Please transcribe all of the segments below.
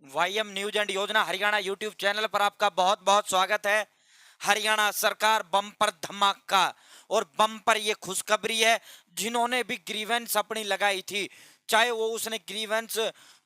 वाईएम news and योजना Haryana YouTube channel पर आपका बहुत बहुत स्वागत है। हरियाणा सरकार बम्पर धमाका और बम्पर ये खुशखबरी है। जिन्होंने भी ग्रीवेंस अपनी लगाई थी, चाहे वो उसने ग्रीवेंस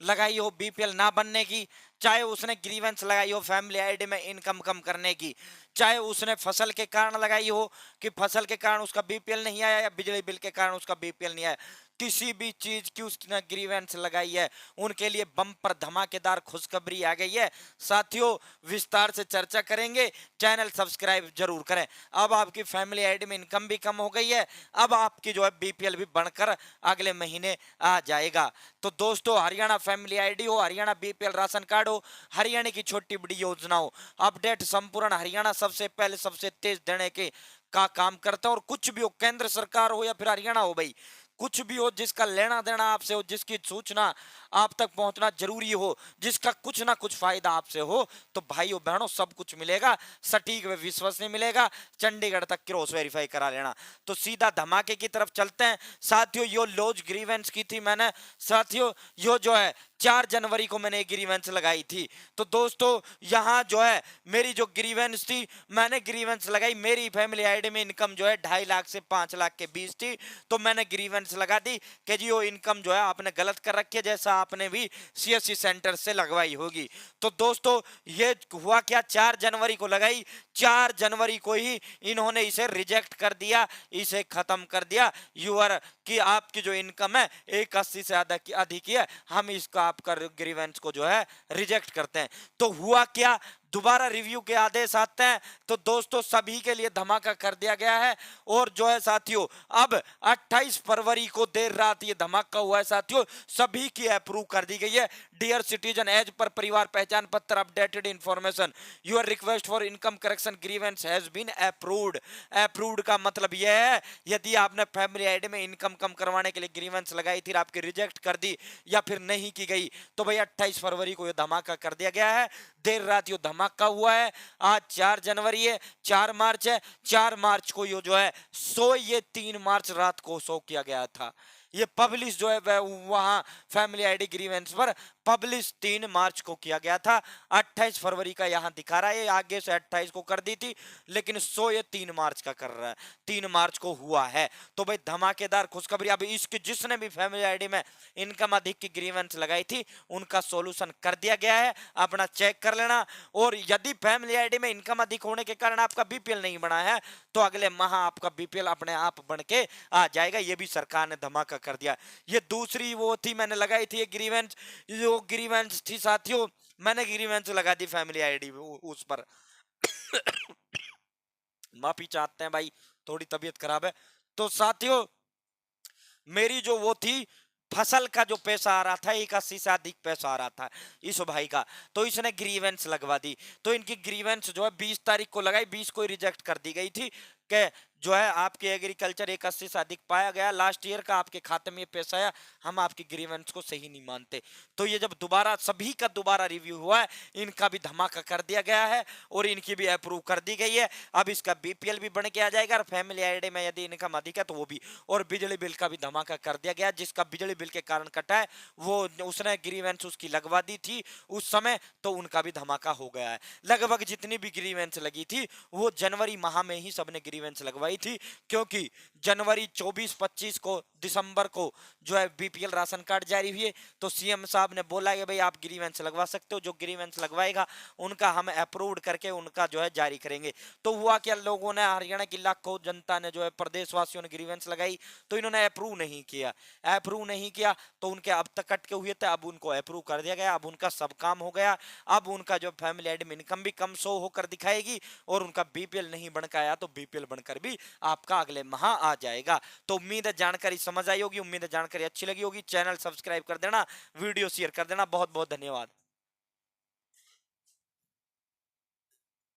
लगाई हो बीपीएल ना बनने की, चाहे उसने ग्रीवेंस लगाई हो फैमिली आईडी में इनकम कम करने की, चाहे उसने फसल के कारण लगाई हो कि फसल के कारण उसका बीपीएल नहीं आया या बिजली बिल के कारण उसका बीपीएल नहीं आया, किसी भी चीज की उसने ग्रीवेंस लगाई है, उनके लिए बम्पर धमाकेदार खुशखबरी आ गई है। साथियों, विस्तार से चर्चा करेंगे, चैनल सब्सक्राइब जरूर करें। अब आपकी फैमिली आईडी में इनकम भी कम हो गई है, अब आपकी जो है बीपीएल भी बढ़कर अगले महीने आ जाएगा। तो दोस्तों, हरियाणा फैमिली आईडी हो, हरियाणा बीपीएल राशन कार्ड हो, हरियाणा की छोटी बड़ी योजना हो, अपडेट संपूर्ण हरियाणा सबसे पहले सबसे तेज देने के का काम करता है। और कुछ भी हो, केंद्र सरकार हो या फिर हरियाणा हो, भाई कुछ भी हो, जिसका लेना देना आपसे हो, जिसकी सूचना आप तक पहुंचना जरूरी हो, जिसका कुछ ना कुछ फायदा आपसे हो, तो भाइयों बहनों सब कुछ मिलेगा, सटीक व विश्वसनीय मिलेगा। चंडीगढ़ तक क्रॉस वेरीफाई करा लेना। तो सीधा धमाके की तरफ चलते हैं। साथियों, यो लॉज ग्रीवेंस की थी मैंने। साथियों, यो जो है 4 जनवरी को मैंने ग्रीवेंस लगाई थी। तो दोस्तों, यहां जो है मेरी जो ग्रीवेंस थी, मैंने ग्रीवेंस लगाई, मेरी फैमिली आईडी में इनकम जो है 2.5 लाख से 5 लाख के बीच थी। तो मैंने ग्रीवेंस लगा दी कि जी वो इनकम जो है आपने गलत कर रखी है, जैसा आपने भी सीएससी सेंटर से लगवाई होगी। तो दोस्तों, ये हुआ क्या, 4 जनवरी को लगाई, 4 जनवरी को ही इन्होंने इसे रिजेक्ट कर दिया, इसे खत्म कर दिया। यूआर कि आपकी जो इनकम है 180 से अधिक है, हम इसका आपका ग्रीवेंस को जो है रिजेक्ट करते हैं। तो हुआ क्या, दोबारा रिव्यू के आदेश आते हैं। तो दोस्तों, सभी के लिए धमाका कर दिया गया है। और जो है साथियों, अब 28 फरवरी को देर रात ये धमाका हुआ है साथियों, सभी की अप्रूव कर दी गई है। डियर सिटीजन, एज पर परिवार पहचान पत्र updated information, your request for income correction grievance has been approved. Approved का मतलब यह है, यदि आपने फैमिली आईडी में इनकम कम करवाने के लिए ग्रीवेंस लगाई थी, आपकी रिजेक्ट कर दी या फिर नहीं की गई, तो भाई 28 फरवरी को यह धमाका कर दिया गया है। देर रात ये धमाका हुआ है। आज 4 जनवरी है, 4 मार्च है, 4 मार्च को ये जो है ये 3 मार्च रात को शो किया गया था। ये पब्लिश जो है वहां फैमिली आईडी ग्रीवेंस पर पब्लिश 3 मार्च को किया गया था। 28 फरवरी का यहां दिखा रहा है, आगे से 28 को कर दी थी, लेकिन ये 3 मार्च का कर रहा है, 3 मार्च को हुआ है। तो भाई धमाकेदार खुशखबरी। अब इसके जिसने भी फैमिली आईडी में इनकम अधिक की ग्रीवेंस लगाई थी, उनका सोल्यूशन कर दिया गया है, अपना चेक कर लेना। और यदि फैमिली आईडी में इनकम अधिक होने के कारण आपका बीपीएल नहीं बना है, तो अगले माह आपका बीपीएल अपने आप बन के आ जाएगा। ये भी सरकार ने धमाका कर दिया। ये दूसरी वो थी, मैंने लगाई थी ये ग्रीवेंस, जो ग्रीवेंस थी साथियों, मैंने ग्रीवेंस लगा दी फैमिली आईडी उस पर। माफी चाहते हैं भाई, थोड़ी तबीयत खराब है। तो साथियों, मेरी जो वो थी फसल का जो पैसा आ रहा था, 81 से अधिक पैसा आ रहा था इस भाई का, तो इसने ग्रीवेंस लगवा दी। तो इनकी ग्रीवेंस जो है 20 तारीख को लगाई, 20 को रिजेक्ट कर दी गई थी कि जो है आपके एग्रीकल्चर 81 से अधिक पाया गया, लास्ट ईयर का आपके खाते में पैसा आया, हम आपकी ग्रीवेंस को सही नहीं मानते। तो ये जब दोबारा सभी का दोबारा रिव्यू हुआ है, इनका भी धमाका कर दिया गया है और इनकी भी अप्रूव कर दी गई है। अब इसका बीपीएल भी बन के आ जाएगा, और फैमिली आईडी में यदि इनकम अधिक है तो वो भी, और बिजली बिल का भी धमाका कर दिया गया। जिसका बिजली बिल के कारण कटा है, वो उसने ग्रीवेंस उसकी लगवा दी थी उस समय, तो उनका भी धमाका हो गया है। लगभग जितनी भी ग्रीवेंस लगी थी, वो जनवरी माह में ही सबने ग्रीवेंस लगवाई थी, क्योंकि जनवरी 24-25 को, दिसंबर को जो है बीपीएल राशन कार्ड जारी हुए, तो सीएम साहब ने बोला कि भाई आप ग्रीवेंस लगवा सकते हो, जो ग्रीवेंस लगवाएगा उनका हम अप्रूव्ड करके उनका जो है जारी करेंगे। तो हुआ क्या, लोगों ने, हरियाणा की लाखों जनता ने जो है, प्रदेशवासियों ने ग्रीवेंस लगाई, तो इन्होंने अप्रूव नहीं किया। अप्रूव नहीं किया तो उनके अब तक कट के हुए थे, अब उनको अप्रूव कर दिया गया, अब उनका सब काम हो गया। अब उनका जो फैमिली आईडी में इनकम भी कम शो होकर दिखाएगी, और उनका बीपीएल नहीं बनकर आया तो बीपीएल बनकर भी आपका अगले माह आ जाएगा। तो उम्मीद है जानकारी समझ आई होगी, उम्मीद है जानकारी अच्छी लगी होगी। चैनल सब्सक्राइब कर देना, वीडियो शेयर कर देना। बहुत बहुत धन्यवाद।